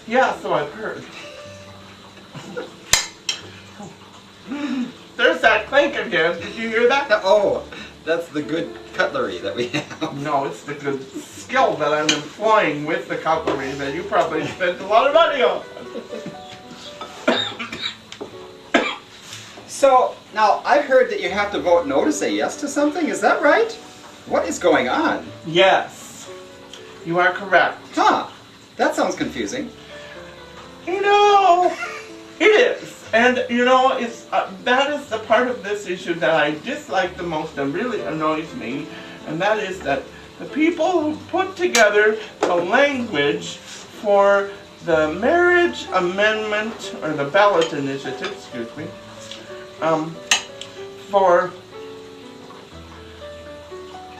Yeah, so I've heard. There's that clink again. Did you hear that? Oh, that's the good cutlery that we have. No, it's the good skill that I'm employing with the cutlery that you probably spent a lot of money on. So, now, I've heard that you have to vote no to say yes to something. Is that right? What is going on? Yes, you are correct. Huh. That sounds confusing. You know, it is. And, you know, it's that is the part of this issue that I dislike the most and really annoys me. And that is that the people who put together the language for the marriage amendment, or the ballot initiative, excuse me, for,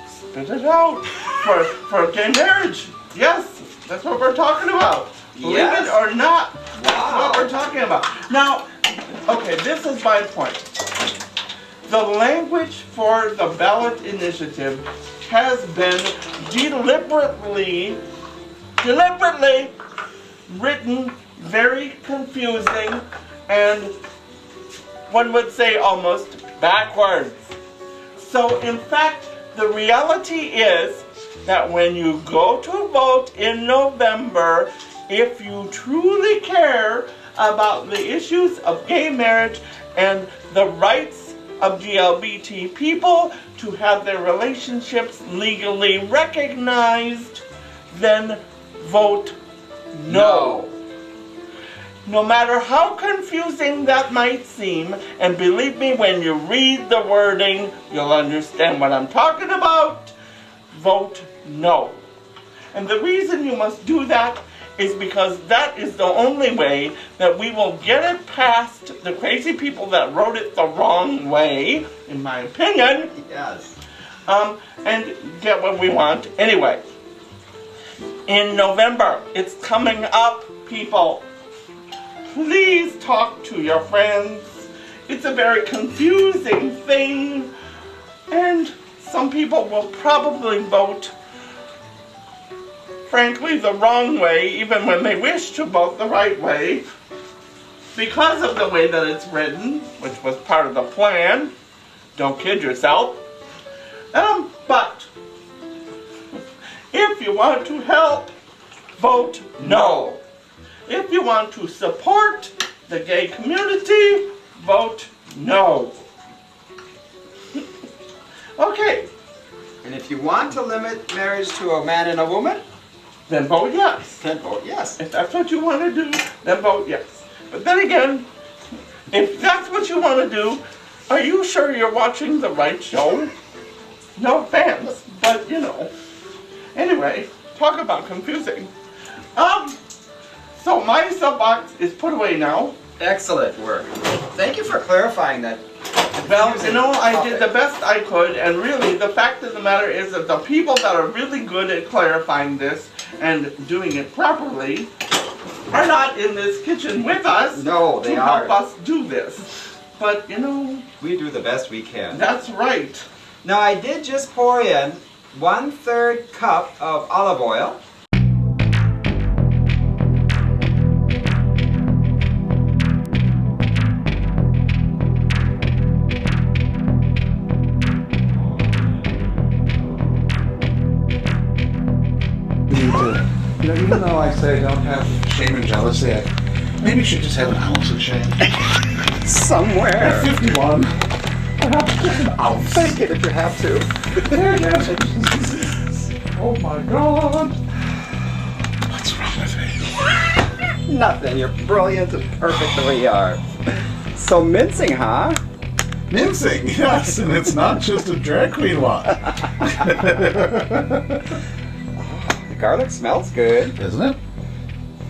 spit it out, for gay marriage. Yes, that's what we're talking about. Believe it or not, that's what we're talking about. Now, okay, this is my point. The language for the ballot initiative has been deliberately written very confusing and one would say almost backwards. So in fact, the reality is that when you go to vote in November, if you truly care about the issues of gay marriage and the rights of GLBT people to have their relationships legally recognized, then vote no. No matter how confusing that might seem, and believe me, when you read the wording, you'll understand what I'm talking about, vote no. And the reason you must do that is because that is the only way that we will get it past the crazy people that wrote it the wrong way, in my opinion. Yes. And get what we want. Anyway, in November, it's coming up, people. Please talk to your friends. It's a very confusing thing, and some people will probably vote, frankly, the wrong way, even when they wish to vote the right way, because of the way that it's written, which was part of the plan. Don't kid yourself. But if you want to help, vote no. If you want to support the gay community, vote no. Okay. And if you want to limit marriage to a man and a woman, then vote yes. then vote yes. If that's what you want to do, then vote yes. But then again, if that's what you want to do, are you sure you're watching the right show? No offense, but you know. Anyway, talk about confusing. So my soapbox is put away now. Excellent work. Thank you for clarifying that. Well, you know, I did the best I could, and really, the fact of the matter is that the people that are really good at clarifying this and doing it properly are not in this kitchen with us. No, they to aren't. help us do this. But, you know, We do the best we can. that's right. Now, I did just pour in 1/3 cup of olive oil. You know, even though I say I don't have shame and jealousy, maybe you should just have an ounce of shame. Somewhere. At 51, I have just an ounce. Take it if you have to. Oh my God. What's wrong with me? Nothing. You're brilliant and perfect the way you are. So mincing, huh? Mincing, yes, and it's not just a drag queen one. The garlic smells good. Isn't it?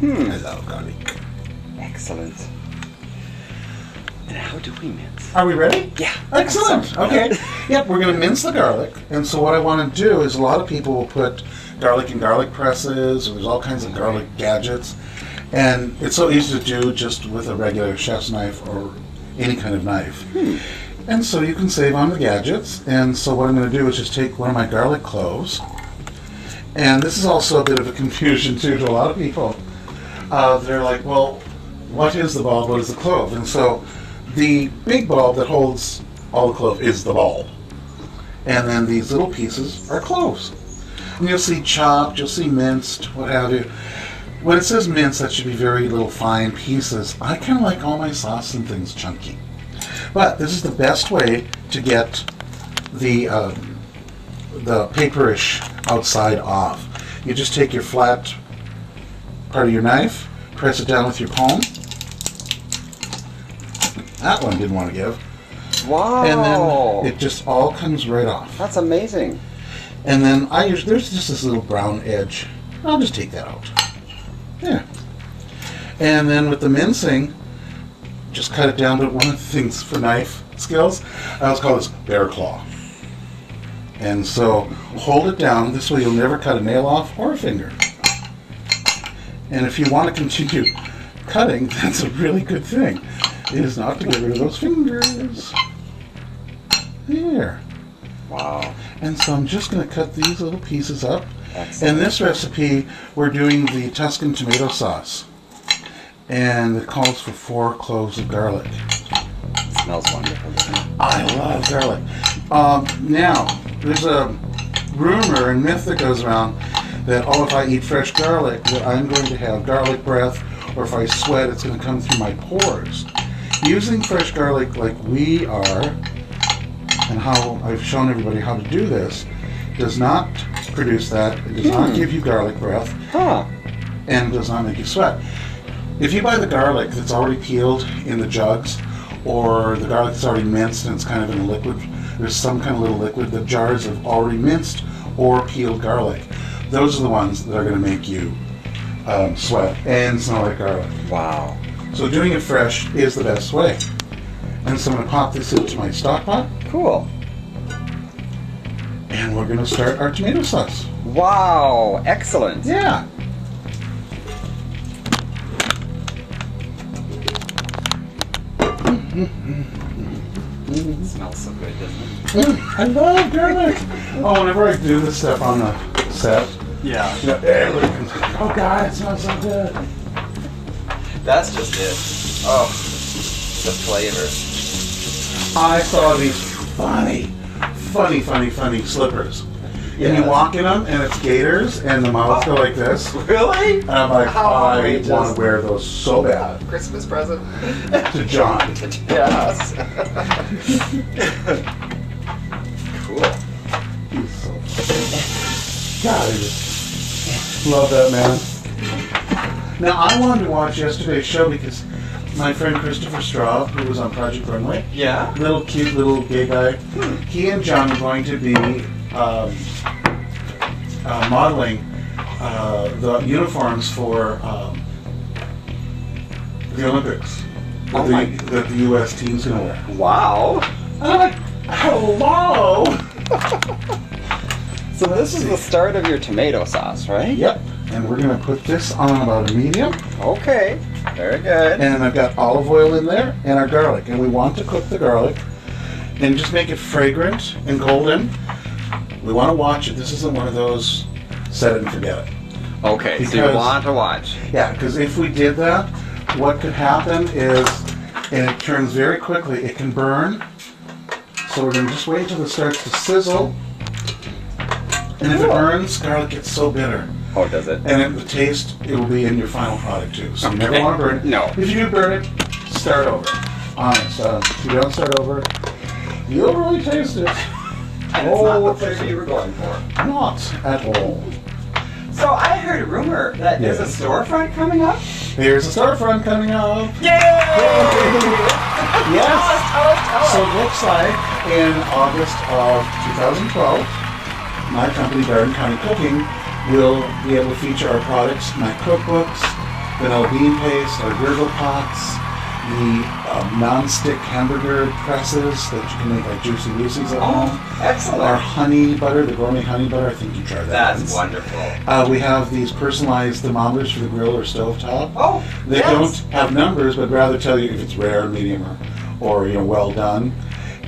I love garlic. Excellent. And how do we mince? Are we ready? Yeah. Excellent. Okay. Yep, we're going to mince the garlic. And so what I want to do is a lot of people will put garlic in garlic presses, or there's all kinds of garlic gadgets. And it's so easy to do just with a regular chef's knife or any kind of knife. And so you can save on the gadgets. And so what I'm going to do is just take one of my garlic cloves. And this is also a bit of a confusion too to a lot of people. they're like, well, what is the bulb? What is the clove? And so the big bulb that holds all the clove is the bulb. And then these little pieces are cloves. And you'll see chopped, you'll see minced, what have you. When it says minced, that should be very little fine pieces. I kind of like all my sauce and things chunky. But this is the best way to get the paperish outside off. You just take your flat part of your knife, press it down with your palm. That one didn't want to give. Wow. And then it just all comes right off. That's amazing. And then there's just this little brown edge. I'll just take that out. Yeah. And then with the mincing, just cut it down. But one of the things for knife skills, I always call this bear claw. And so hold it down. This way you'll never cut a nail off or a finger. And if you want to continue cutting, that's a really good thing. It is not to get rid of those fingers. There. Wow. And so I'm just going to cut these little pieces up. Excellent. In this recipe, we're doing the Tuscan tomato sauce. And it calls for 4 cloves of garlic. It smells wonderful, doesn't it? I love garlic. Now, there's a rumor and myth that goes around that, if I eat fresh garlic, that I'm going to have garlic breath, or if I sweat, it's going to come through my pores. Using fresh garlic like we are, and how I've shown everybody how to do this, does not produce that. It does not give you garlic breath, and does not make you sweat. If you buy the garlic that's already peeled in the jugs, or the garlic that's already minced and it's kind of in a liquid, there's some kind of little liquid, the jars of already minced or peeled garlic. Those are the ones that are going to make you sweat and smell like garlic. Wow. So doing it fresh is the best way. And so I'm going to pop this into my stock pot. Cool. And we're going to start our tomato sauce. Wow. Excellent. Yeah. It smells so good, doesn't it? I love garlic. Oh, whenever I do this stuff on the set, Yeah. everybody comes like, oh God, it smells so good. That's just it. Oh, the flavor. I saw these funny slippers. And you walk in them, and it's gators, and the mouths go like this. Really? And I'm like, How I outrageous. want to wear those so bad. Christmas present? To John. Yes. Cool. He's so God, I just love that man. Now, I wanted to watch yesterday's show because my friend Christopher Straub, who was on Project Runway, Yeah? little cute little gay guy, he and John are going to be modeling the uniforms for the Olympics that the U.S. team's going to wear. Wow. And I'm like, hello! So this is the start of your tomato sauce, right? Yep. And we're going to put this on about a medium. Okay. Very good. And I've got olive oil in there and our garlic. And we want to cook the garlic and just make it fragrant and golden. We want to watch it. This isn't one of those set it and forget it. Okay, so you Because- want to watch. Yeah, because if we did that, what could happen is, and it turns very quickly, it can burn. So we're going to just wait until it starts to sizzle. And if it burns, garlic gets so bitter. Oh, does it? And the taste, it will be in your final product too. So you never Okay. want to burn it. No. If you do burn it, start over. Honest. If you don't start over, you'll really taste it. And it's not the flavor you were going for. Not at all. So I heard a rumor that there's a Yes. storefront coming up. Here's a storefront coming up. Yay! Yes. Tell So us. it looks like in August of 2012, my company, Garden County Cooking, will be able to feature our products, my cookbooks, vanilla bean paste, our gurgle pots, the non-stick hamburger presses that you can make like Juicy Lucy's at home. Oh, excellent. Our honey butter, the gourmet honey butter, I think you tried that. That's once. wonderful. We have these personalized thermometers for the grill or stovetop. Oh, They yes. don't have numbers, but rather tell you if it's rare, medium, or well done.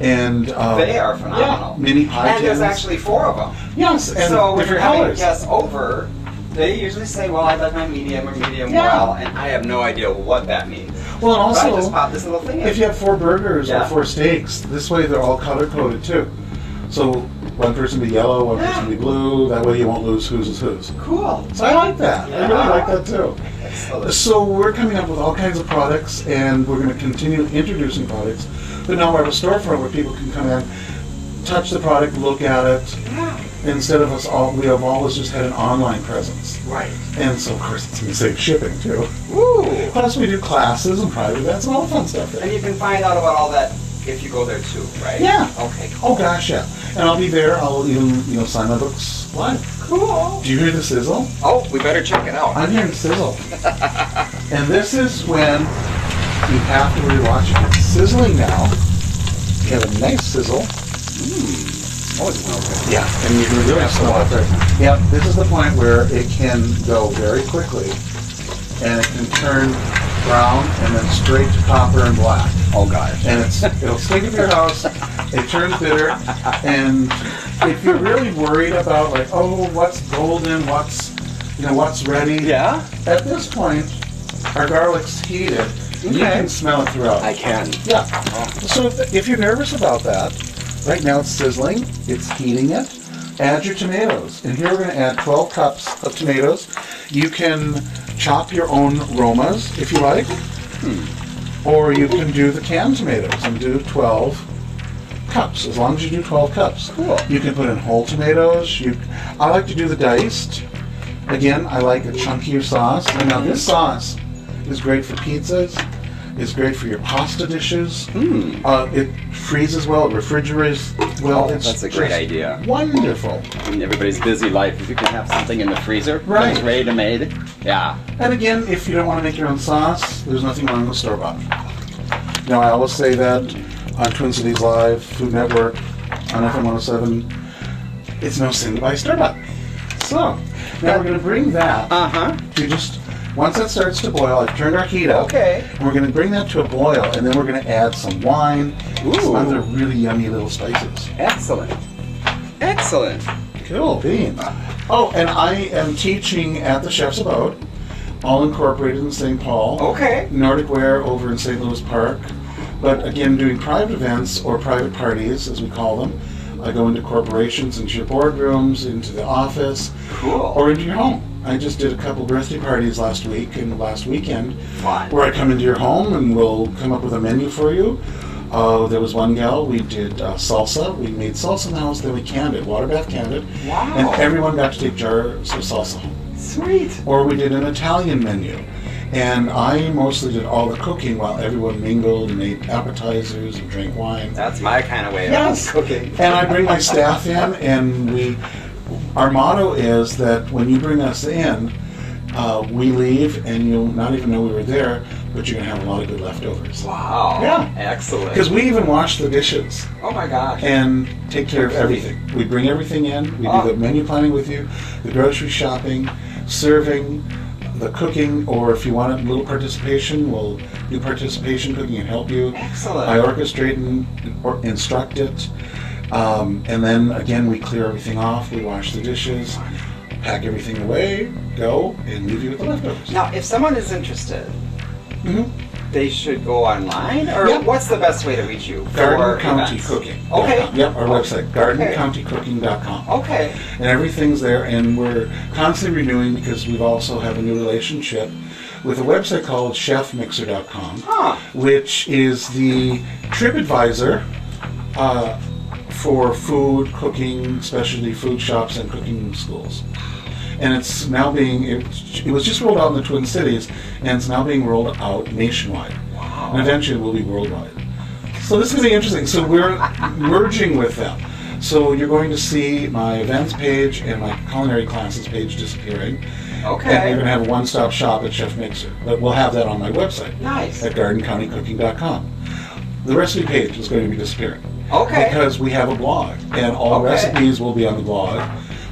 And They are phenomenal. Yeah, mini pie And there's tins. actually 4 of them. Yes, and So when you're different having colors. guests over, They usually say, well, I like my medium or medium Yeah. well, and I have no idea what that means. Well, and So I just also, pop this little thing in. if you have 4 burgers Yeah. or 4 steaks, this way they're all color coded too. So one person be yellow, one person be blue. That way you won't lose whose is whose. Cool. So I like that. I really like that too. Excellent. So we're coming up with all kinds of products, and we're going to continue introducing products. But now we have a storefront where people can come in, touch the product, look at it. Instead of us all, we have always just had an online presence. Right. And so of course it's going to save shipping too. Woo! Plus we do classes and private events and all the fun stuff there. And you can find out about all that if you go there too, right? Yeah. Okay, cool. Oh gosh, yeah. And I'll be there. I'll even, sign my books live. Cool. Do you hear the sizzle? Oh, we better check it out. I'm hearing sizzle. And this is when you have to really watch it. It's sizzling now. You have a nice sizzle. Oh, it smells good. Yeah, and you can really smell it there. Yep, this is the point where it can go very quickly, and it can turn brown and then straight to copper and black. Oh, gosh. And it'll stink at your house. It turns bitter, and if you're really worried about like, oh, what's golden, what's ready. Yeah? At this point, our garlic's heated. You Okay. can smell it throughout. I can. Yeah. So if you're nervous about that, right now it's sizzling, it's heating it. Add your tomatoes. And here we're going to add 12 cups of tomatoes. You can chop your own Romas if you like. Or you can do the canned tomatoes and do 12 cups, as long as you do 12 cups. Cool. You can put in whole tomatoes. I like to do the diced. Again, I like a chunkier sauce. And now this sauce is great for pizzas. It's great for your pasta dishes. It freezes well. It refrigerates well. Oh, It's that's a great just idea. Wonderful. In everybody's busy life, if you can have something in the freezer Right. that's ready to made, yeah. And again, if you don't want to make your own sauce, there's nothing wrong with store-bought. Now, I always say that on Twin Cities Live, Food Network, on FM 107, it's no sin to buy store-bought. So, now we're going to bring that to just, once that starts to boil, I've turned our heat up. Okay. And we're going to bring that to a boil, and then we're going to add some wine, some other really yummy little spices. Excellent. Excellent. Cool beans. Oh, and I am teaching at the Chef's Abode, all incorporated in St. Paul. Okay. Nordic Wear over in St. Louis Park. But again, doing private events or private parties, as we call them. I go into corporations, into your boardrooms, into the office, Cool. or into your home. I just did a couple birthday parties last week and last weekend, Fun. where I come into your home and we'll come up with a menu for you. There was one gal, we did salsa. We made salsa in the house, then we canned it, water bath canned it. Wow. And everyone got to take jars of salsa home. Sweet. Or we did an Italian menu. And I mostly did all the cooking while everyone mingled and ate appetizers and drank wine. That's my kind of way Yes. of cooking. And I bring my staff in, and our motto is that when you bring us in, we leave and you'll not even know we were there, but you're going to have a lot of good leftovers. Wow. Yeah. Excellent. Because we even wash the dishes Oh my gosh. and take care of everything. We bring everything in, we do the menu planning with you, the grocery shopping, serving, the cooking, or if you want a little participation, we'll do participation cooking and help you. Excellent. I orchestrate and or instruct it. And then again, we clear everything off, we wash the dishes, pack everything away, go, and leave you with the leftovers. Now, if someone is interested, Mhm. they should go online, or Yep. what's the best way to reach you? Garden for County events? Cooking. Okay. Yep, our website, gardencountycooking.com. Okay. And everything's there, and we're constantly renewing because we've also have a new relationship with a website called chefmixer.com, Huh. which is the TripAdvisor for food, cooking, specialty food shops, and cooking schools. And it's now it was just rolled out in the Twin Cities, and it's now being rolled out nationwide. Wow. And eventually it will be worldwide. So this is going to be interesting. So we're merging with them. So you're going to see my events page and my culinary classes page disappearing. Okay. And you're going to have a one-stop shop at Chef Mixer. But we'll have that on my website. Nice. At gardencountycooking.com. The recipe page is going to be disappearing. Okay. Because we have a blog. And all Okay. recipes will be on the blog,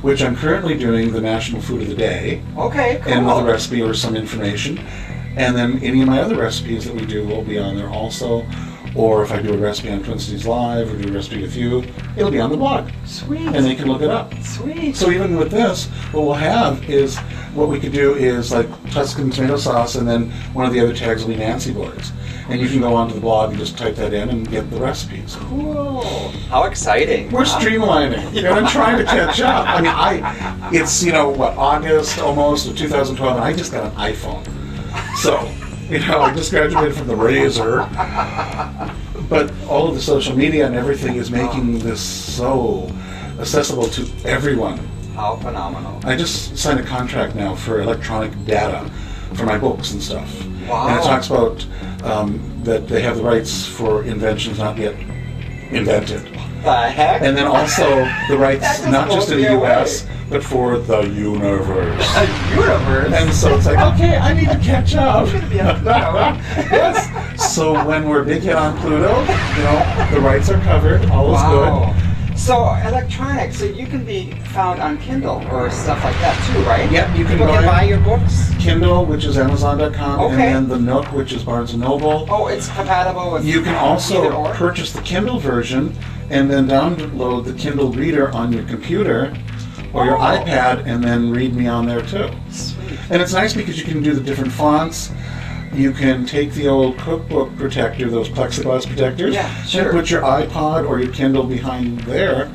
which I'm currently doing the National Food of the Day. Okay, cool. And with a recipe or some information. And then any of my other recipes that we do will be on there also. or if I do a recipe on Twin Cities Live or do a recipe with you, it'll be on the blog. Sweet. And they can look it up. Sweet. So even with this, what we'll have is, what we could do is like Tuscan tomato sauce, and then one of the other tags will be Nancy boards. And you can go onto the blog and just type that in and get the recipes. Cool. How exciting. We're streamlining, and I'm trying to catch up. I mean, it's, August almost of 2012, and I just got an iPhone. So, I just graduated from the Razor. But all of the social media and everything is making this so accessible to everyone. How phenomenal. I just signed a contract now for electronic data for my books and stuff. Wow. And it talks about that they have the rights for inventions not yet invented. The heck? And then also the rights not just in the US, but for the universe. A universe? And so it's like, okay, I need to catch up. I'm going to be on Pluto. Yes. So when we're big hit on Pluto, the rights are covered, all is good. So electronic, so you can be found on Kindle or stuff like that too, right? Yep, you can People can buy your books. Kindle, which is Amazon.com, Okay. and then the Nook, which is Barnes & Noble. Oh, it's compatible with You can either also or? purchase the Kindle version and then download the Kindle Reader on your computer or your iPad and then read me on there too. Sweet. And it's nice because you can do the different fonts. You can take the old cookbook protector, those plexiglass protectors, Yeah, sure. and put your iPod or your Kindle behind there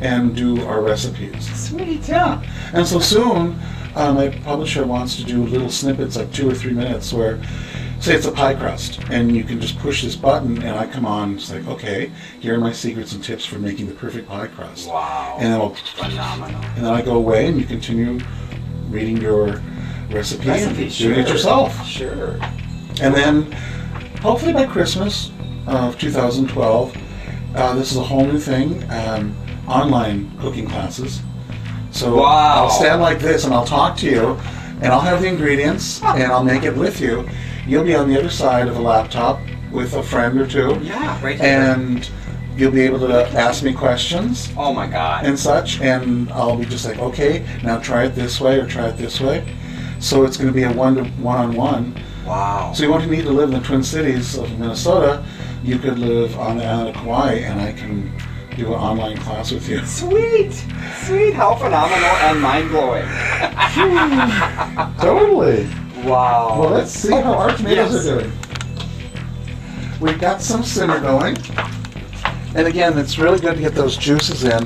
and do our recipes. Sweet. Yeah. And so soon, my publisher wants to do little snippets, like 2 or 3 minutes, where, say it's a pie crust, and you can just push this button, and I come on, it's like, okay, here are my secrets and tips for making the perfect pie crust. Wow. And then Phenomenal. and then I go away, and you continue reading your recipe and doing it yourself. Sure. And then, hopefully by Christmas of 2012, this is a whole new thing, online cooking classes. So Wow. I'll stand like this and I'll talk to you, and I'll have the ingredients, and I'll make it with you. You'll be on the other side of a laptop with a friend or two, Yeah, right here. and you'll be able to ask me questions Oh my God. and such, and I'll be just like, okay, now try it this way or try it this way. So it's going to be a one-on-one. Wow. So you won't need to live in the Twin Cities of Minnesota. You could live on the island of Kauai, and I can do an online class with you. Sweet. Sweet. How phenomenal and mind-blowing. Totally. Wow. Well, let's see how our tomatoes Yes. are doing. We've got some simmer going. And again, it's really good to get those juices in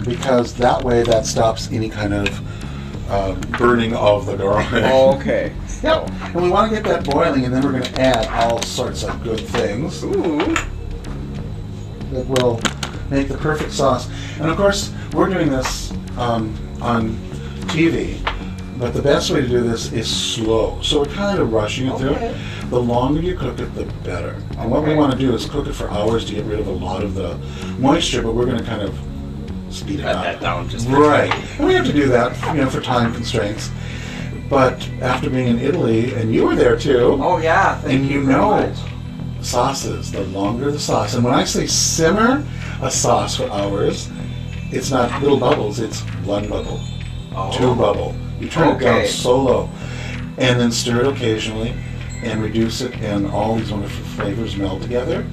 because that way that stops any kind of burning of the garlic. Okay. Yep. And we want to get that boiling, and then we're going to add all sorts of good things Ooh. that will make the perfect sauce. And of course, we're doing this on TV, but the best way to do this is slow. So we're kind of rushing it through. Okay. The longer you cook it, the better. And what we want to do is cook it for hours to get rid of a lot of the moisture, but we're going to kind of speed it Cut up. that down just a Right. tiny. And we have to do that, for time constraints. But after being in Italy, and you were there too, Oh yeah. Thank and you very know much. sauces, the longer the sauce. And when I say simmer a sauce for hours, it's not little bubbles, it's one bubble, two bubble. You turn it down Okay. so low, and then stir it occasionally, and reduce it, and all these wonderful flavors meld together,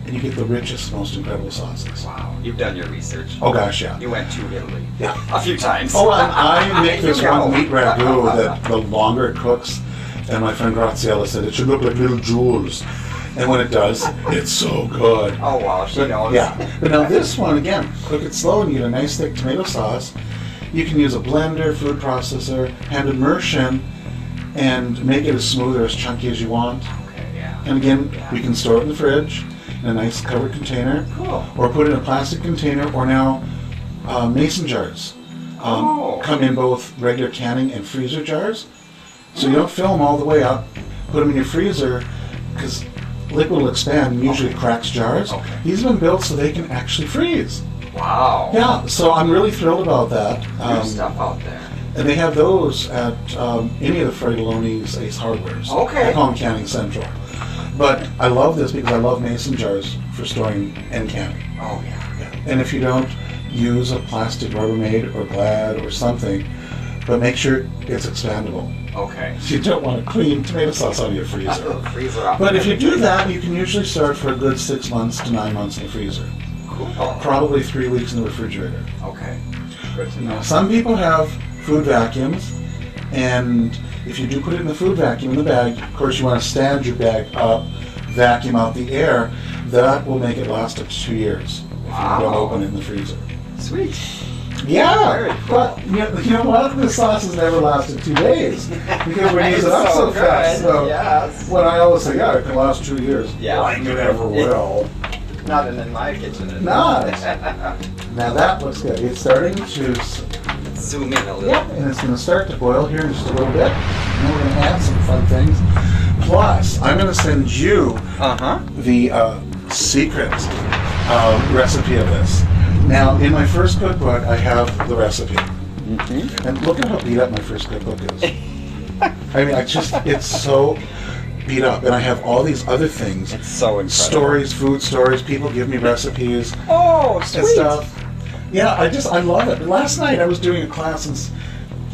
and you get the richest, most incredible sauces. Wow. You've done your research. Oh gosh, yeah. You went to Italy. Yeah. A few times. Oh, and I make this You know. one meat ragu that the longer it cooks, and my friend Graziella said it should look like little jewels. And when it does, it's so good. Oh wow, she knows. Yeah. But now this one, again, cook it slow and you get a nice thick tomato sauce. You can use a blender, food processor, hand immersion, and make it as smooth or as chunky as you want. Okay, yeah. And again, we can store it in the fridge in a nice covered container, Cool. or put it in a plastic container, or now mason jars. Oh. Come in both regular canning and freezer jars. So you don't fill them all the way up. Put them in your freezer, because liquid will expand and usually cracks jars. Okay. These have been built so they can actually freeze. Wow. Yeah, so I'm really thrilled about that. There's stuff out there. And they have those at any of the Fredoloni's Ace Hardwares. Okay. I call them Canning Central. But I love this because I love mason jars for storing and canning. Oh yeah. And if you don't use a plastic Rubbermaid or Glad or something, but make sure it's expandable. Okay. You don't want to clean tomato sauce out of your freezer. Freezer off. But if you do that, you can usually start for a good 6 months to 9 months in the freezer. Cool. Probably 3 weeks in the refrigerator. Okay. Good to know. Now, some people have food vacuums, and if you do put it in the food vacuum in the bag, of course you want to stand your bag up, vacuum out the air. That will make it last up to 2 years if you don't open it in the freezer. Sweet. Yeah, Very cool. but you know what? The sauce has never lasted 2 days because we use it up so good. fast. So Yes. when I always say, yeah, it can last 2 years. Yeah. Like it ever will. Not in my kitchen. It Not. Now that looks good. It's starting to. Zoom in a little. Yep, and it's going to start to boil here in just a little bit. And then we're going to add some fun things. Plus, I'm going to send you the secret recipe of this. Now, in my first cookbook, I have the recipe. Mm-hmm. And look at how beat up my first cookbook is. I mean, it's so beat up. And I have all these other things. It's so incredible. Stories, food stories. People give me recipes. Oh, sweet. And stuff. Yeah, I love it. Last night I was doing a class and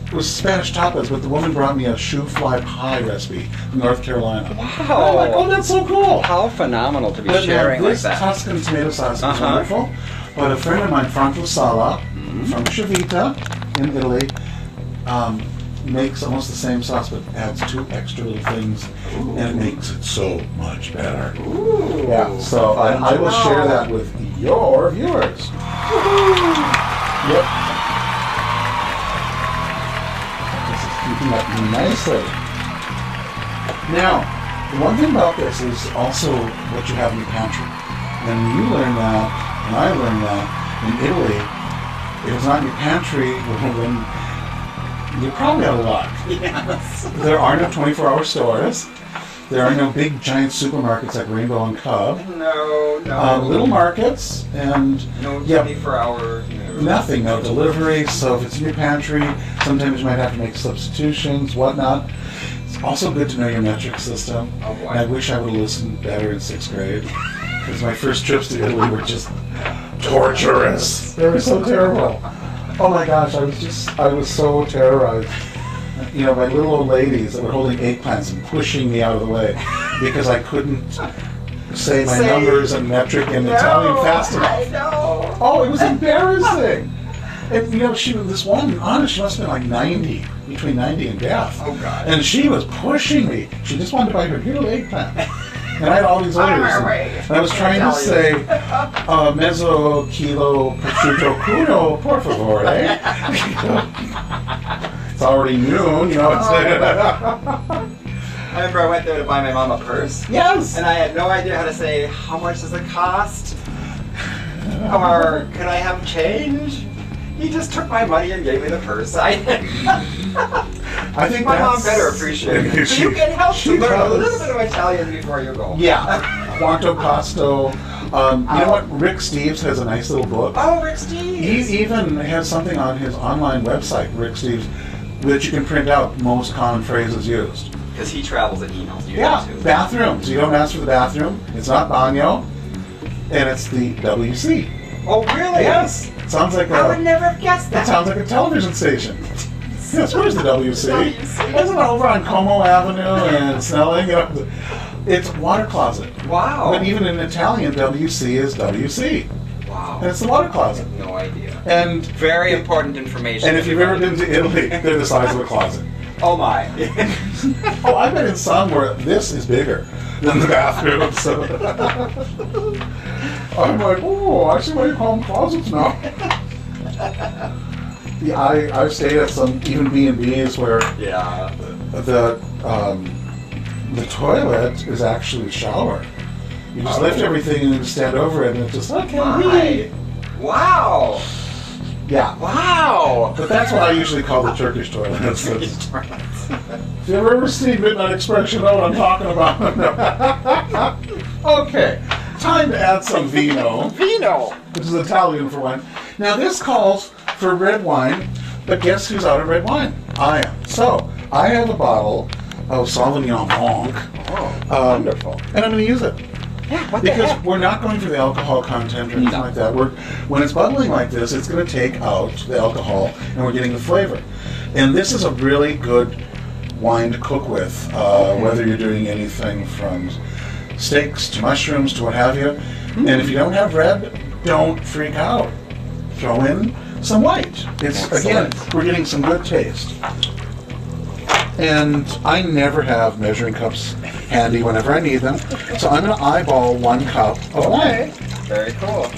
it was Spanish tapas, but the woman brought me a shoe fly pie recipe from North Carolina. Wow. And I'm like, oh, that's so cool. How phenomenal to be But sharing like this that. Tuscan tomato sauce is wonderful. But a friend of mine, Franco Sala, from Civita in Italy, makes almost the same sauce, but adds 2 extra little things, and it makes it so much better. Ooh. Yeah, so I will share that with your viewers. Yep. This is keeping up nicely. Now, the one thing about this is also what you have in your pantry. When you learn that, and I learned that in Italy, it was not in your pantry when you're probably out of luck. Yes. There are no 24-hour stores. There are no big giant supermarkets like Rainbow and Cub. No. Little markets and No 24-hour. nothing, no delivery. So if it's in your pantry, sometimes you might have to make substitutions, whatnot. It's also good to know your metric system. Oh boy. And I wish I would have listened better in 6th grade because my first trips to Italy were just torturous. They were so terrible. Oh my gosh, I was so terrorized. You know, by little old ladies that were holding eggplants and pushing me out of the way because I couldn't say my numbers and metric in Italian fast enough. I know. Oh, it was embarrassing. And you know, this woman, honest, she must have been like 90, between 90 and death. Oh God. And she was pushing me. She just wanted to buy her little eggplant. And I had all these orders. And I was trying to say, mezzo kilo prosciutto crudo, por favore. It's already noon, you know. I remember I went there to buy my mom a purse. Yes. And I had no idea how to say, how much does it cost? Or could I have change? He just took my money and gave me the purse. I think my mom better appreciate it. So you can help to learn a little bit of Italian before you go. Yeah. Quanto costo. You know what? Rick Steves has a nice little book. Oh, Rick Steves. He even has something on his online website, Rick Steves, that you can print out most common phrases used. Because he travels and he knows you too. Bathrooms. You don't ask for the bathroom. It's not bagno, and it's the WC. Oh, really? Yes. It sounds like I would never have guessed It that. sounds like a television station. Yes, where's the WC? WC. Isn't it over on Como Avenue and Snelling? You know, it's water closet. Wow. But even in Italian, WC is WC. Wow. And it's the water closet. No idea. And Very important information. And if you've ever been to Italy, they're the size of a closet. Oh my. Oh, I've been in some where this is bigger than the bathroom. So I'm like, oh, I see why you call them closets now. Yeah, I've stayed at some even B&Bs where the toilet is actually a shower. You just lift everything and stand over it, and it's just okay. Wow. Yeah. Wow. But that's what I usually call the Turkish toilet. If you ever seen Midnight Express, you know what I'm talking about. Okay, time to add some vino. Vino. Which is Italian for wine. Now this calls for red wine, but guess who's out of red wine? I am. So, I have a bottle of Sauvignon Blanc. Oh, wonderful. And I'm going to use it. what the Because heck? we're not going for the alcohol content or anything like that. When it's bubbling like this, it's going to take out the alcohol, and we're getting the flavor. And this is a really good wine to cook with, whether you're doing anything from steaks to mushrooms to what have you. And if you don't have red, don't freak out. Throw in some white. Again, we're getting some good taste. And I never have measuring cups handy whenever I need them. So I'm going to eyeball 1 cup of wine. Very cool.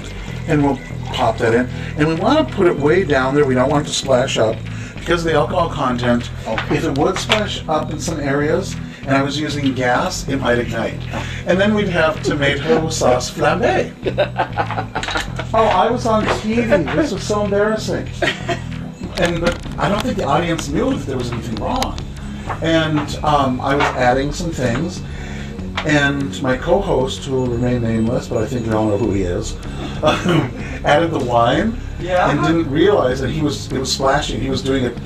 And we'll pop that in. And we want to put it way down there. We don't want it to splash up because of the alcohol content. Okay. If it would splash up in some areas and I was using gas, it might ignite. And then we'd have tomato sauce flambé. Oh, I was on TV. This was so embarrassing. But I don't think the audience knew that there was anything wrong. And I was adding some things, and my co-host, who will remain nameless, but I think we all know who he is, added the wine and didn't realize that it was splashing. He was doing it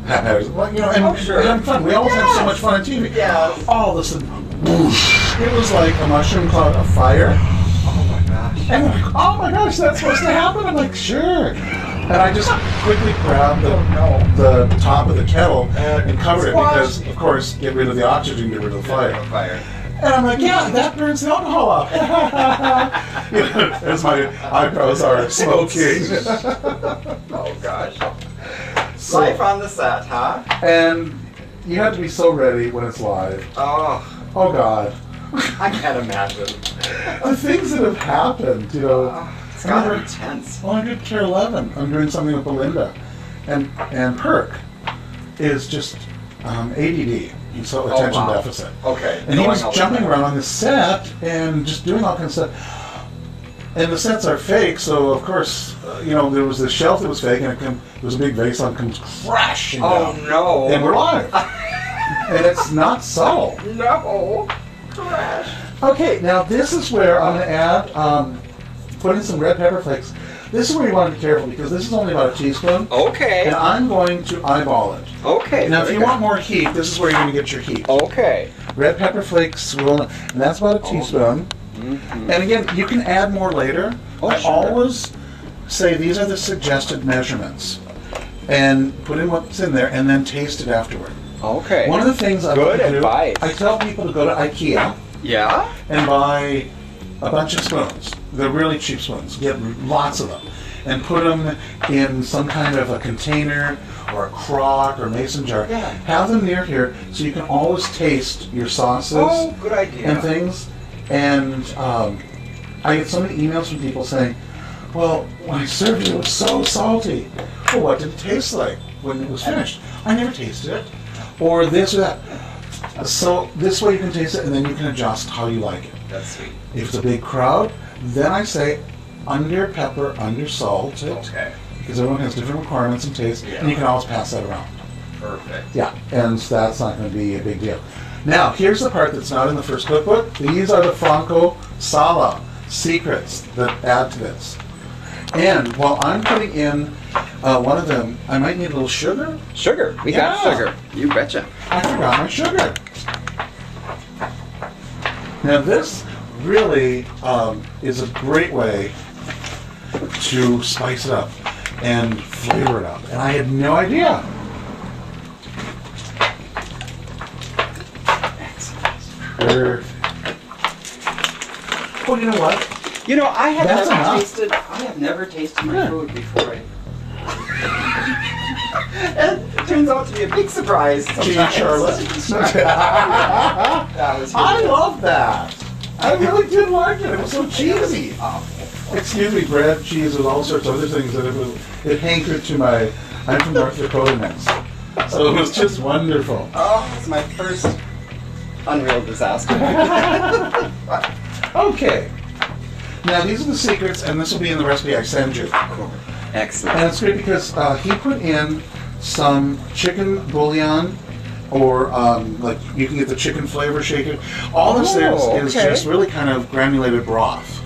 haphazardly. Well, and sure. having fun. We always have so much fun on TV. Yes. All of a sudden, whoosh, it was like a mushroom cloud of fire. Oh my gosh. And I'm like, oh my gosh, that's supposed to happen? I'm like, sure. And I just quickly grabbed the top of the kettle and covered it because, of course, get rid of the oxygen, get rid of the fire. And I'm like, yeah, that burns the alcohol off. As my eyebrows are smoking. Oh gosh. So, Life on the set, huh? and you have to be so ready when it's live. Oh, Oh God. I can't imagine. The things that have happened, It's gotta be tense. Well, I did Care 11. I'm doing something with Belinda. And Perk is just ADD, so attention wow. deficit. Okay. And he was jumping around on the set and just doing all kinds of stuff. And the sets are fake, so of course, there was this shelf that was fake, and there was a big vase on comes crashing Oh down. no. And we're live. And it's not subtle. No. Crash. Okay, now this is where I'm going to add, put in some red pepper flakes. This is where you want to be careful because this is only about a teaspoon. Okay. And I'm going to eyeball it. Okay. Now, if you want more heat, this is where you're going to get your heat. Okay. Red pepper flakes will, and that's about a teaspoon. Mm-hmm. And again, you can add more later. I always say these are the suggested measurements. And put in what's in there and then taste it afterward. Okay. One of the things I Good like to do, advice. I tell people to go to IKEA Yeah? and buy a bunch of spoons. They're really cheap spoons. Get lots of them. And put them in some kind of a container or a crock or mason jar. Yeah. Have them near here so you can always taste your sauces Oh, good idea. and things. And I get so many emails from people saying, well, when I served it, it was so salty. Well, what did it taste like when it was finished? I never tasted it. Or this or that. So this way you can taste it and then you can adjust how you like it. That's sweet. If it's a big crowd, then I say under pepper, under salt it. Okay. Because everyone has different requirements and tastes, and you can always pass that around. Perfect. Yeah, and so that's not going to be a big deal. Now, here's the part that's not in the first cookbook. These are the Franco Sala secrets that add to this. And while I'm putting in one of them, I might need a little sugar. Sugar. We got sugar. You betcha. I forgot my sugar. Now this really is a great way to spice it up and flavor it up. And I had no idea. Well, you know what? I have That's never enough. tasted. I have never tasted my Yeah. food before. And it turns out to be a big surprise. Cheese sometimes. Charlotte. That was I love that. I really did like it. It was so cheesy. Oh, Excuse me, bread, cheese, and all sorts of other things that it hankered to my. I'm from North Dakota next, so it was just wonderful. it's my first unreal disaster. Okay. Now these are the secrets, and this will be in the recipe I send you. Cool. Excellent. And it's great because he put in some chicken bouillon or like you can get the chicken flavor shaker. All this is okay. just really kind of granulated broth.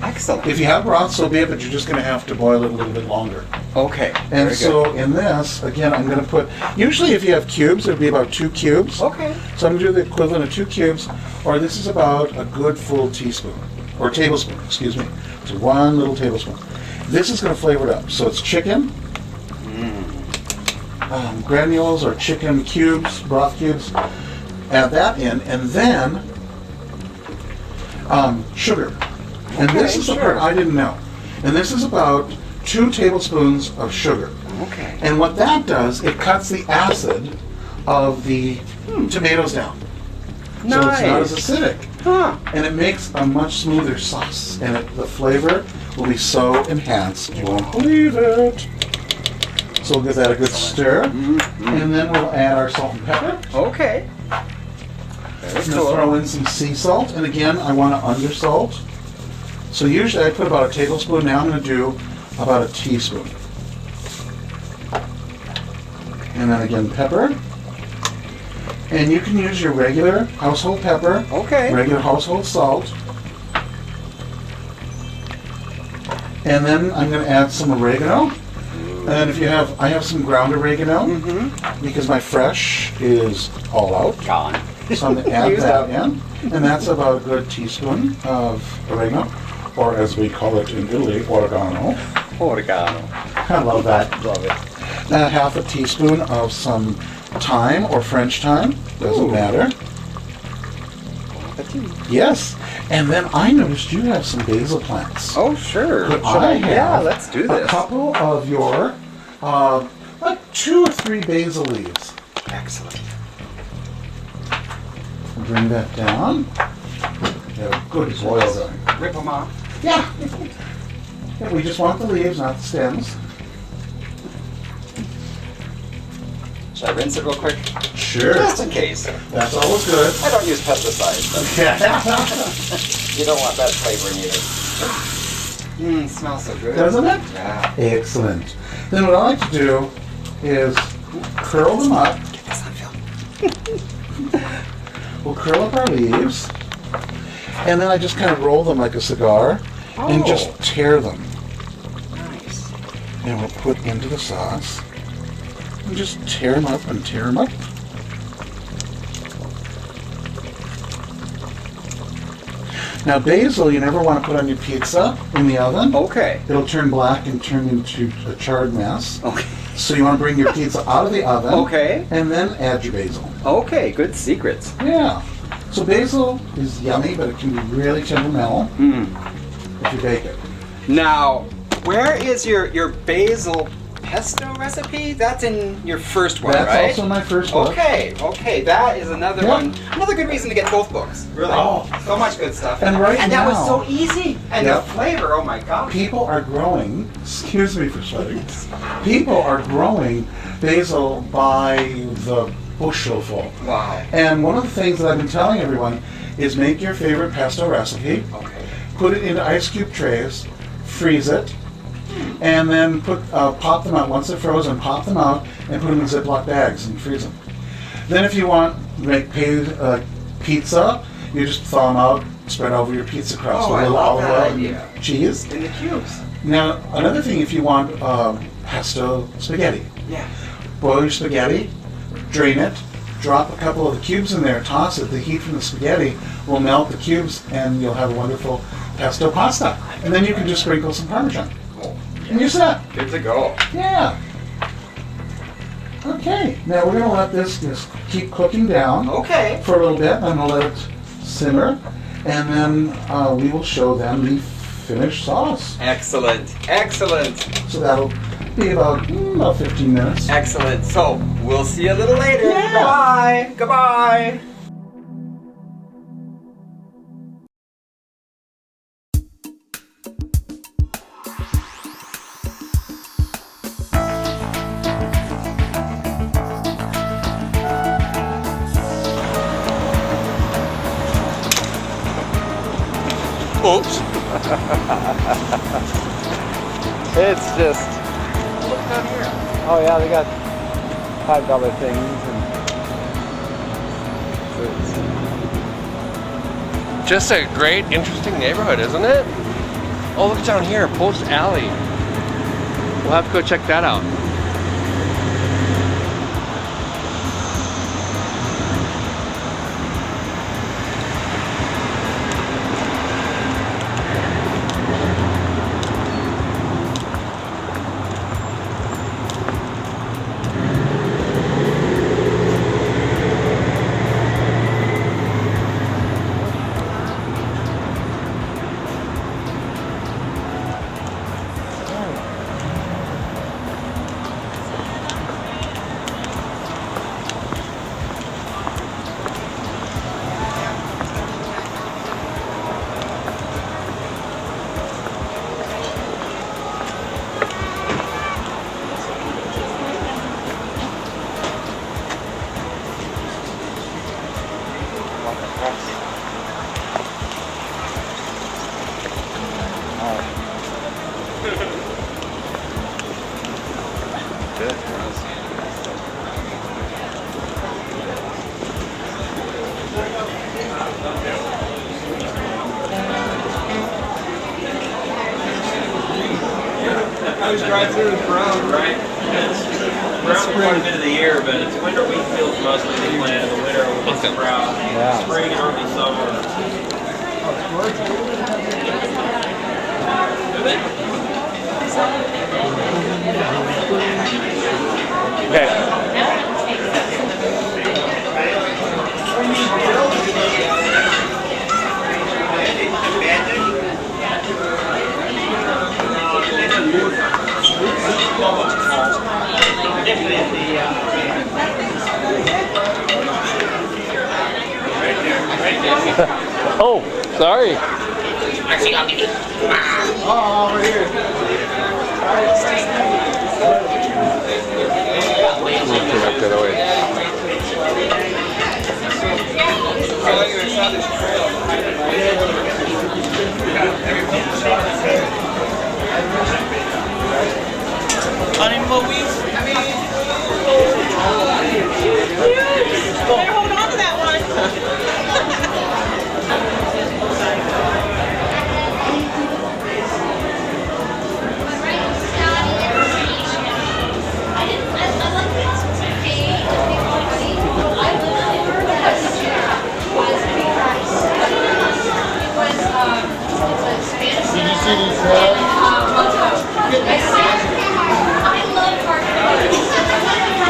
Excellent. If you have broth, so be it, but you're just going to have to boil it a little bit longer. Okay. And very so good. in this, again, I'm going to put, usually if you have cubes, it would be about 2 cubes. Okay. So I'm going to do the equivalent of 2 cubes, or this is about a good full teaspoon, or tablespoon, excuse me. So 1 little tablespoon. This is going to flavor it up. So it's chicken, granules or chicken cubes, broth cubes. Add that in, and then sugar. And this is the part I didn't know. And this is about 2 tablespoons of sugar. Okay. And what that does, it cuts the acid of the tomatoes down. Nice. So it's not as acidic. Huh. And it makes a much smoother sauce. And the flavor will be so enhanced, you won't believe it. So we'll give that a good stir. And then we'll add our salt and pepper. Okay. I'm going to throw in some sea salt. And again, I want to undersalt. So usually I put about a tablespoon. Now I'm going to do about a teaspoon. And then again, pepper. And you can use your regular household pepper, Okay. regular household salt. And then I'm going to add some oregano. And if you have, I have some ground oregano because my fresh is all out. Gone. So I'm going to add Use that up. in. And that's about a good teaspoon of oregano, or as we call it in Italy, oregano. Oregano. I love that. Love it. Half a teaspoon of some thyme or French thyme, doesn't matter. Yes. And then I noticed you have some basil plants. Oh, sure. Could Should I Yeah, have let's do a this. couple of your, like 2 or 3 basil leaves. Excellent. Bring that down. Yeah, good boil going. Rip them off. Yeah. Yeah. We just want the leaves, not the stems. Should I rinse it real quick? Sure. Just in case. That's always good. I don't use pesticides, but you don't want that flavoring either. Smells so good. Doesn't it? Yeah. Excellent. Then what I like to do is curl them up. Get this on film. We'll curl up our leaves. And then I just kind of roll them like a cigar and just tear them. Nice. And we'll put into the sauce. And just tear them up and tear them up. Now basil, you never want to put on your pizza in the oven. Okay. It'll turn black and turn into a charred mess. Okay. So you want to bring your pizza out of the oven. Okay. And then add your basil. Okay, good secrets. Yeah. So basil is yummy, but it can be really temperamental if you bake it. Now, where is your basil pesto recipe? That's in your first one, That's right? also my first book. Okay, that is another Yeah. one. Another good reason to get both books. Really. Oh. So much good stuff. And right that was now- so easy. And Yeah. the flavor, oh my gosh. People are growing, excuse me for sweating, people are growing basil by the bushel. Wow. And one of the things that I've been telling everyone is make your favorite pesto recipe, Okay. put it into ice cube trays, freeze it, and then pop them out. Once they're frozen, pop them out and put them in Ziploc bags and freeze them. Then if you want to make pizza, you just thaw them out, spread over your pizza crust. Oh, with I a little love that olive oil idea. and cheese. In the cubes. Now, another thing, if you want pesto spaghetti, Yeah. boil your spaghetti, drain it, drop a couple of the cubes in there, toss it. The heat from the spaghetti will melt the cubes, and you'll have a wonderful pesto pasta. And then you can just sprinkle some Parmesan. Cool. And you're set. Good to go. Yeah. Okay, now we're going to let this just keep cooking down Okay. for a little bit. I'm going to let it simmer, and then we will show them the finished sauce. Excellent. Excellent. So that'll be about 15 minutes. Excellent. So we'll see you a little later. Yeah. Goodbye. Goodbye. Oops. It's just, Look down here. oh yeah, they got $5 things and Just a great, interesting neighborhood, isn't it? Oh, look down here, Post Alley. We'll have to go check that out. Always drive through is brown, right? It's brown for quite a bit of the year, but it's winter wheat fields mostly they plant in the winter when it's brown. Yeah. Spring and early summer. Okay. Oh, sorry. Oh, over here. Back that way. Better hold on to that one.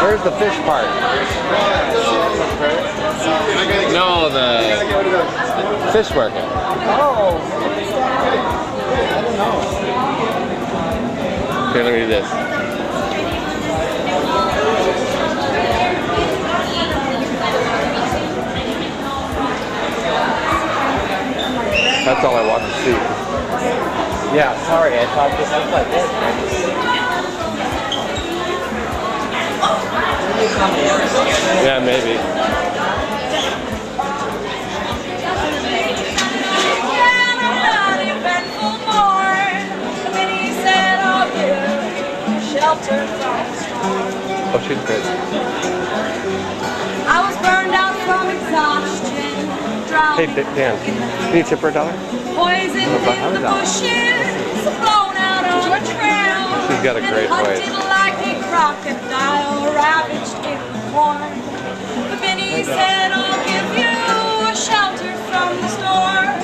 Where's the fish part? No, the fish market. Oh. I don't know. Okay, let me do this. That's all I want to see. Yeah, sorry, I thought this looked like this. Yeah, maybe. Oh, she's great. I was burned out from exhaustion, Hey, drowning Dan, can you tip her $1? poison in the bushes, blown out on a trail. She's got a great voice. Hunted like a crocodile, ravaged in the corn. But then he said, I'll give you a shelter from the storm.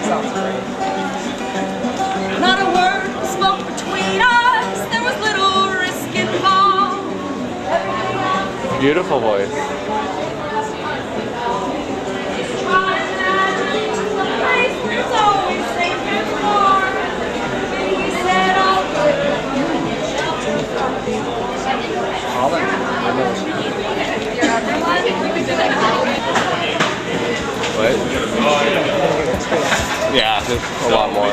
Sounds great. Not a word spoke between us, there was little risk involved. Beautiful voice. What? Yeah, there's a lot more.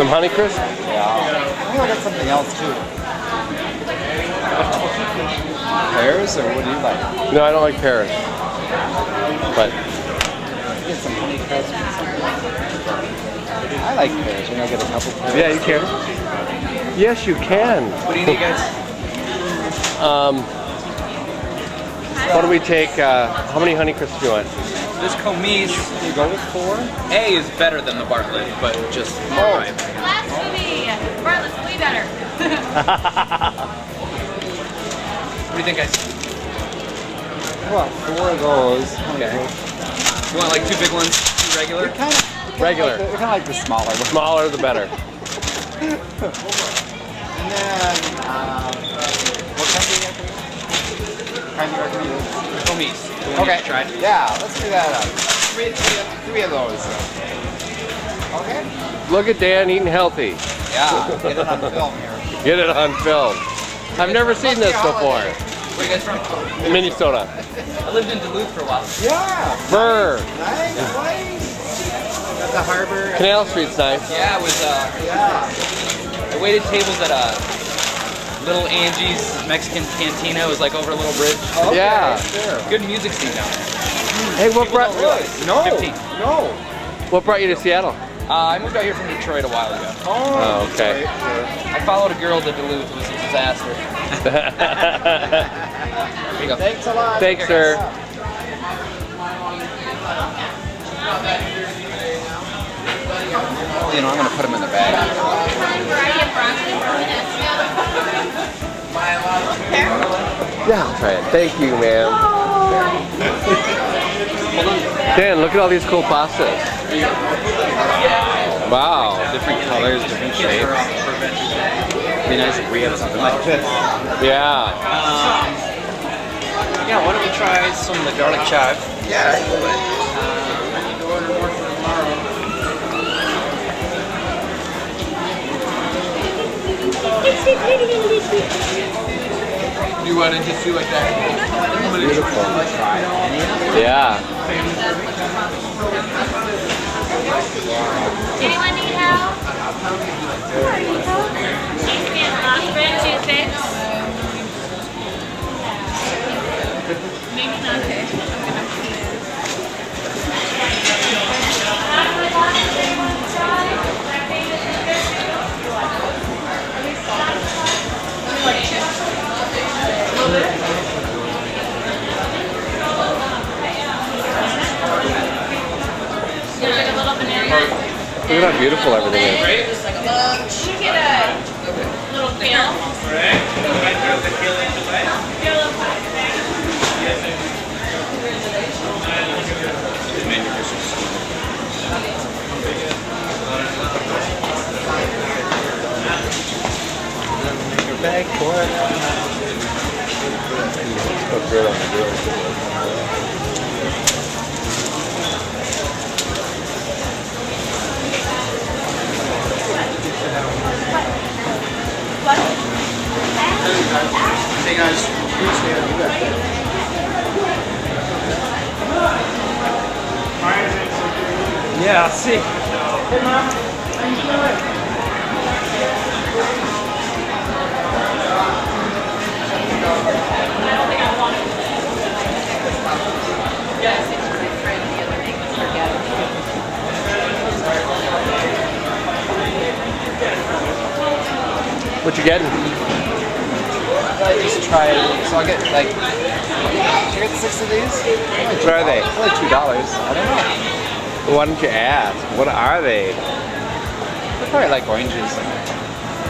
Some Honeycrisp? Yeah. I think I got something else too. Pears, or what do you like? No, I don't like pears. But Get some Honeycrisp. I like pears. Maybe I'll get a couple pears. yeah, you can. Yes, you can. What do you need, guys? What do we take? How many Honeycrisps do you want? This Comise, You go with 4? A is better than the Bartlett, but just more ripe. Blasphemy! Bartlett's way better. What do you think, guys? Well, 4 of those. Okay. You want like 2 big ones, 2 regular? Regular. They're kind of like the smaller The ones. smaller, the better. And then, what kind do you recommend? Kind do you recommend? Comise. The one Okay. you tried. Yeah, let's do that. Three of those. Okay. Look at Dan eating healthy. Yeah, get it on film here. Get it on film. I've never seen this before. Where are you guys from? Minnesota. I lived in Duluth for a while. Yeah. Burr. Nice. Got the harbor. Canal Street's nice. Yeah, it was, Yeah. I waited tables at Little Angie's Mexican Cantina. It was like over a little bridge. Okay, Yeah. Sure. Good music scene down there. Hey, what brought No. 15. No. what brought you to Seattle? I moved out here from Detroit a while ago. Oh, okay. I followed a girl to Duluth. It was a disaster. Here you go. Thanks a lot. Thanks, sir. You know, I'm gonna put them in the bag. Yeah, I'll try it. Thank you, ma'am. Dan, look at all these cool pastas. Wow. Different colors, different shapes. It'd be nice if we had something like this. Yeah. Yeah, why don't we try some of the garlic chive? Yeah. You want to just do like that? Beautiful. Yeah. Anyone need help? She's being lost bread toothpicks. Maybe not. Like a little banana. Look at how beautiful everything is. You get a little kale. Bag for it. Looks good on the grill. Hey guys, who's here? You got Yeah, I'll see. What you getting? I just try it. So I'll get like, should I get 6 of these? What are they? It's like $2. I don't know. Why don't you ask? What are they? They're probably like oranges.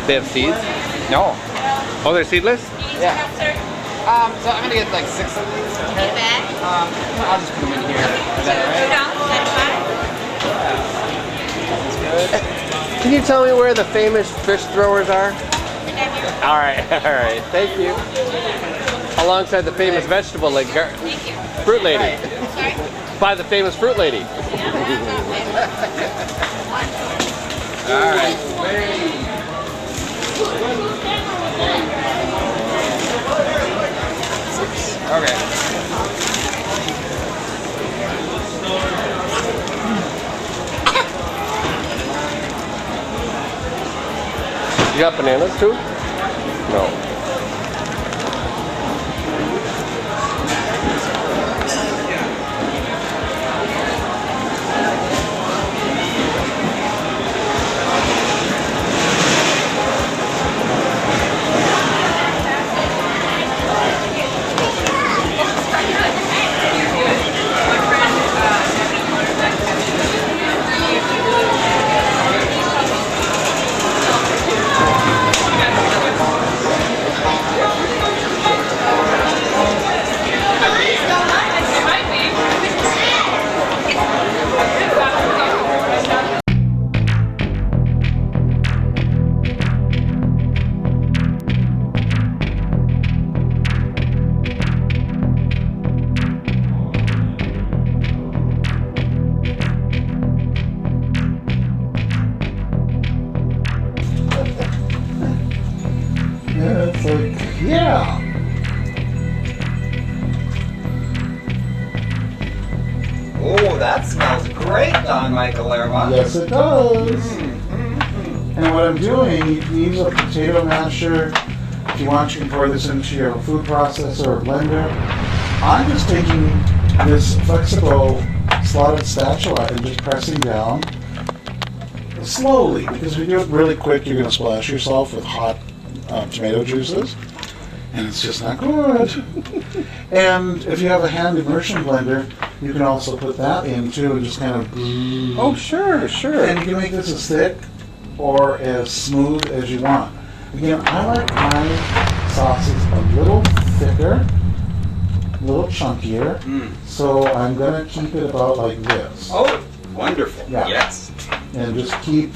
They have seeds? No. Oh, they're seedless? Yeah. So I'm gonna get like 6 of these. Okay. I'll just put them in here. Is that right? Can you tell me where the famous fish throwers are? All right. Thank you. Alongside the famous vegetable lady, fruit lady. By the famous fruit lady. All right. Okay. You got bananas too? No. Yeah, it's like, yeah. Oh, that smells great, Don Michael Lerma. Yes, it does. And what I'm doing, you can use a potato masher. If you want, you can pour this into your food processor or blender. I'm just taking this flexible slotted spatula and just pressing down slowly, because if you do it really quick, you're going to splash yourself with hot tomato juices, and it's just not good. And if you have a hand immersion blender, you can also put that in too and just kind of... Oh, sure, sure. And you can make this as thick or as smooth as you want. Again, I like my sauces a little thicker, a little chunkier, so I'm going to keep it about like this. Oh, wonderful. Yeah. Yes. And just keep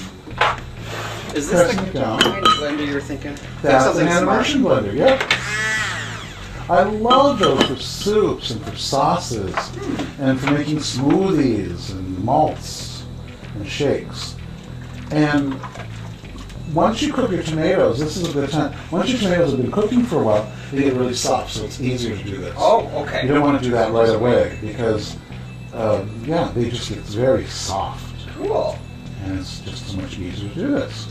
Is this pressing the it down. kind of blender you're thinking? That's something an hand smart. immersion blender, yep. I love those for soups and for sauces and for making smoothies and malts and shakes. And once you cook your tomatoes, this is a good time. Once your tomatoes have been cooking for a while, they get really soft, so it's easier to do this. Oh, okay. You don't want to do that right away because, yeah, they just get very soft. Cool. And it's just so much easier to do this.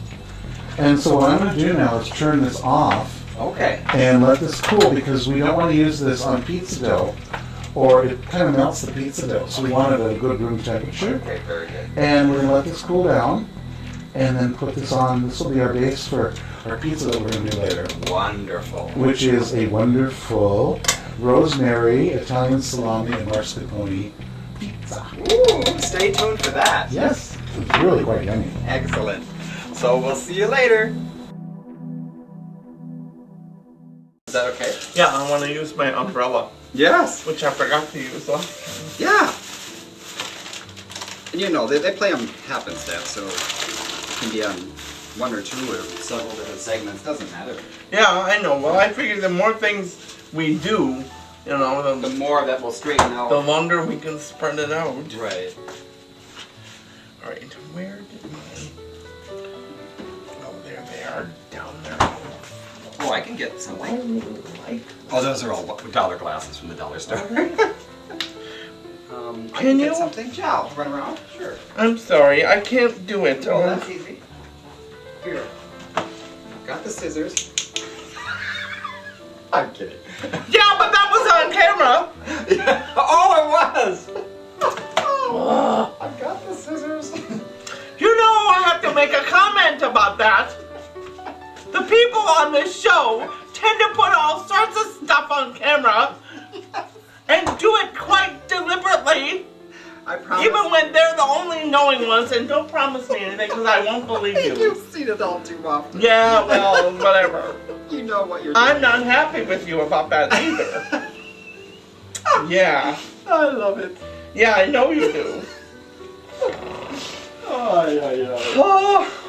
And so what I'm going to do now is turn this off Okay. and let this cool, because we don't want to use this on pizza dough or it kind of melts the pizza dough. So we want it at a good room temperature. Okay, very good. And we're going to let this cool down and then put this on. This will be our base for our pizza that we're going to do later, Wonderful. which is a wonderful rosemary, Italian salami, and mascarpone pizza. Ooh, stay tuned for that. Yes, it's really quite yummy. Excellent. So we'll see you later. Is that okay? Yeah, I want to use my umbrella, Yes. which I forgot to use last time. Yeah. And you know, they play them happenstance, so it can be on one or two or several different segments. Doesn't matter. Yeah, I know. Well, I figure the more things we do, you know, The more that will straighten out. the longer we can spread it out. Right. All right, where did my... Oh, there they are, down there. Oh, I can get something. Oh, Oh, those are all dollar glasses from the dollar store. I Can get you? something? Yeah, I'll run around. Sure. I'm sorry, I can't do it. Oh, that's easy. Here. Got the scissors. I'm kidding. Yeah, but that was on camera. Yeah. Oh, it was! Oh, I got the scissors. You know, I have to make a comment about that. The people on this show tend to put all sorts of stuff on camera and do it quite deliberately, I promise. even when they're the only knowing ones. And don't promise me anything because I won't believe you. You've seen it all too often. Yeah, well, whatever. You know what you're doing. I'm not happy with you about that either. Yeah. I love it. Yeah, I know you do. Oh, yeah. Oh.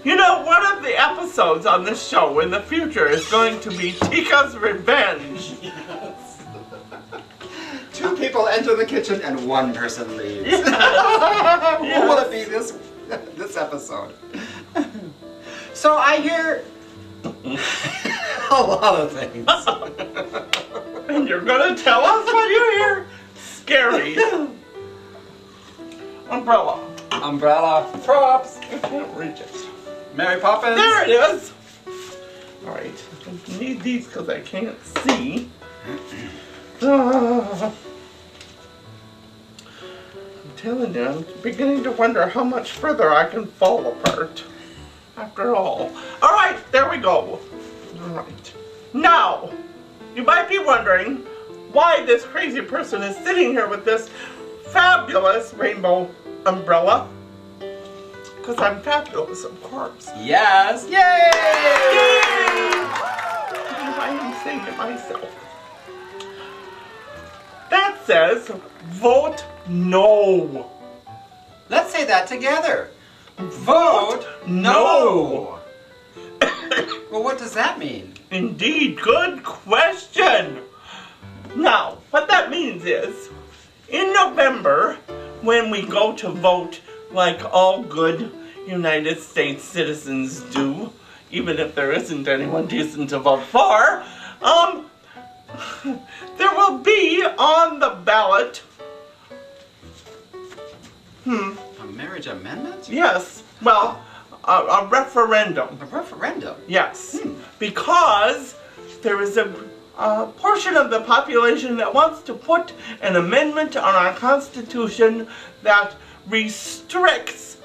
You know, one of the episodes on this show in the future is going to be Tika's Revenge. Yes. Two people enter the kitchen and one person leaves. Yes. Who will it be this episode? So I hear a lot of things. And you're gonna tell us what you hear? Scary. Umbrella. Umbrella props. I can't reach it. Mary Poppins. There it is. All right. I need these because I can't see. I'm telling you, I'm beginning to wonder how much further I can fall apart. After all. All right, there we go. All right. Now, you might be wondering why this crazy person is sitting here with this fabulous rainbow umbrella. Because I'm fabulous, of course. Yes. Yay! Yay! I am saying it myself. That says, vote no. Let's say that together. Vote no. Well, what does that mean? Indeed, good question. Now, what that means is, in November, when we go to vote like all good United States citizens do, even if there isn't anyone decent to vote for, there will be on the ballot, A marriage amendment? yes, well, a referendum. A referendum? Yes, because there is a portion of the population that wants to put an amendment on our Constitution that restricts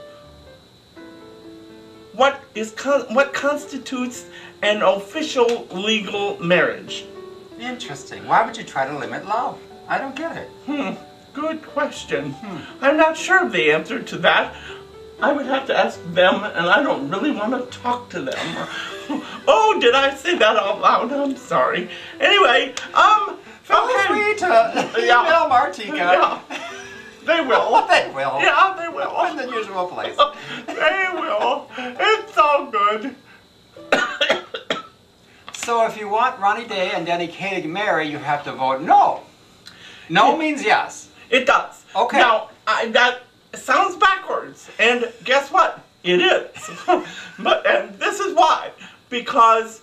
what constitutes an official legal marriage. Interesting. Why would you try to limit love? I don't get it. Good question. I'm not sure of the answer to that. I would have to ask them, and I don't really want to talk to them. Oh, did I say that out loud? I'm sorry. Anyway, Feel free to email Martiqua. Yeah, they will. They will. Yeah, they will. In the usual place. They will. It's all good. So if you want Ronnie Day and Danny Kaye to marry, you have to vote no. No means yes. It does. Okay. Now, that sounds backwards, and guess what? It is. And this is why. Because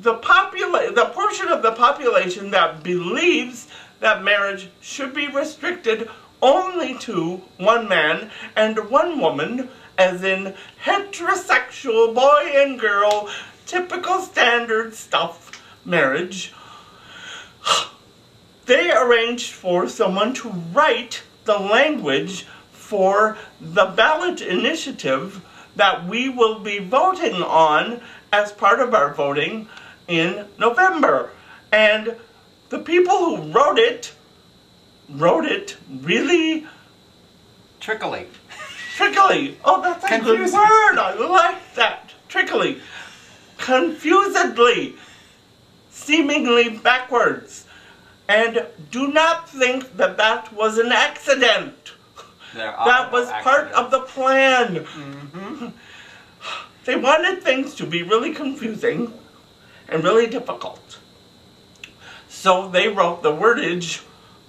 the portion of the population that believes that marriage should be restricted only to one man and one woman, as in heterosexual boy and girl, typical standard stuff marriage, they arranged for someone to write the language for the ballot initiative that we will be voting on as part of our voting in November. And the people who wrote it really Trickly. trickily. Oh, that's a good Confusing. word. I like that. Trickily. Confusedly. Seemingly backwards. And do not think that that was an accident. That was part of the plan. They wanted things to be really confusing and really difficult. So they wrote the wordage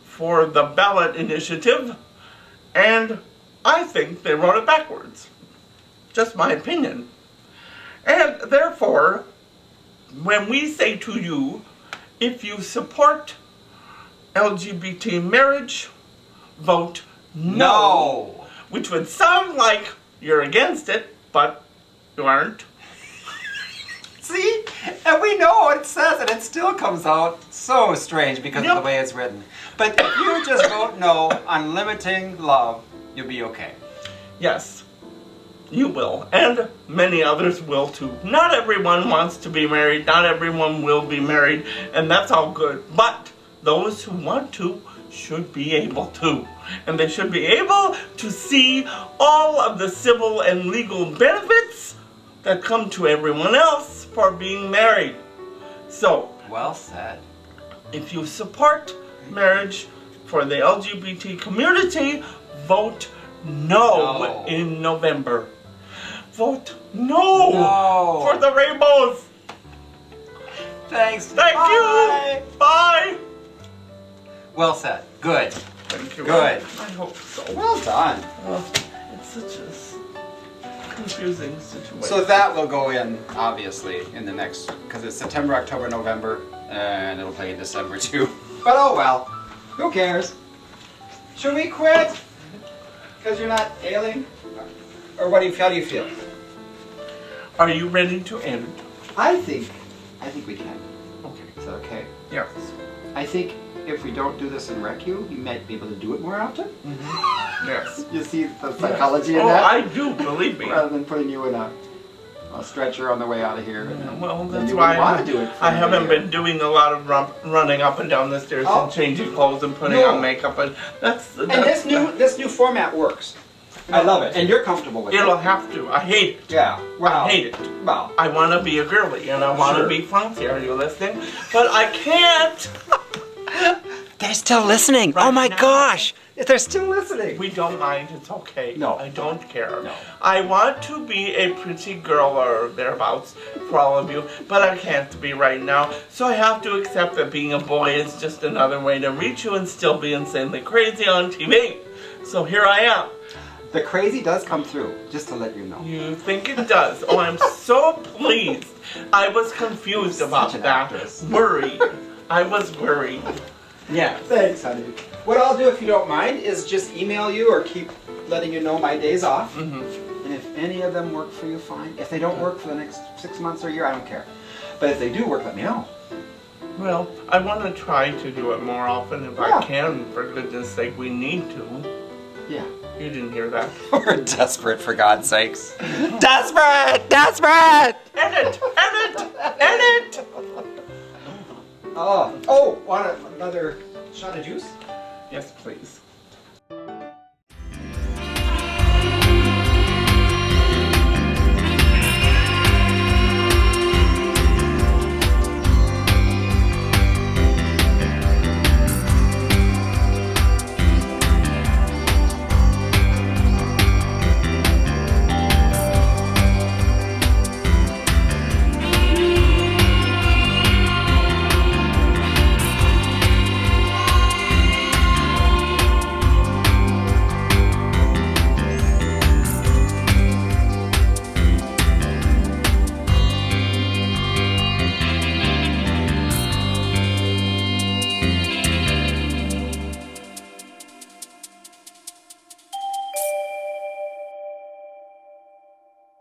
for the ballot initiative, and I think they wrote it backwards. Just my opinion. And therefore, when we say to you, if you support LGBT marriage, vote no. Which would sound like you're against it, but you aren't. See? And we know what it says, and it still comes out so strange because of the way it's written. But if you just vote no on limiting love, you'll be okay. Yes, you will. And many others will too. Not everyone wants to be married. Not everyone will be married. And that's all good. But those who want to should be able to. And they should be able to see all of the civil and legal benefits that come to everyone else for being married. So, well said. If you support marriage for the LGBT community, vote no in November. Vote no for the rainbows. Thanks. Thank you. Bye. Well said. Good. Thank you. Good. I hope so. Well done. It's such a confusing situation. So that will go in, obviously, in the next, because it's September, October, November, and it'll play in December too. But oh well. Who cares? Should we quit? Because you're not ailing? Or how do you feel? Are you ready to end? I think we can. Okay. Is that okay? Yes. I think if we don't do this and wreck you, you might be able to do it more often. Yes. You see the psychology in Oh, that? I do, believe me. Rather than putting you in a stretcher on the way out of here. Well, then that's you why wouldn't want to do it for I another haven't year. been doing a lot of running up and down the stairs Oh. and changing clothes and putting No. on makeup, and that's And this new format works. I love it, and you're comfortable with It'll it. have to. I hate it. Yeah. Wow. I hate it. Well, I want to be a girly and I want to Sure. be fancy. Are you listening? But I can't. they're still listening. Right Oh my now. gosh, they're still listening. We don't mind. It's okay. No. I don't care. No. I want to be a pretty girl or thereabouts for all of you, but I can't be right now. So I have to accept that being a boy is just another way to reach you and still be insanely crazy on TV. So here I am. The crazy does come through, just to let you know. You think it does? Oh, I'm so pleased. I was confused about Such an that. actress. Worried. I was worried. Yeah. Thanks, honey. What I'll do, if you don't mind, is just email you or keep letting you know my days off. Mm-hmm. And if any of them work for you, fine. If they don't work for the next 6 months or a year, I don't care. But if they do work, let me know. Well, I want to try to do it more often if Yeah. I can. For goodness sake, we need to. Yeah. You didn't hear that. We're desperate, for God's sakes. Desperate! Desperate! Edit! Edit! Edit! Oh, want another shot of juice? Yes, please.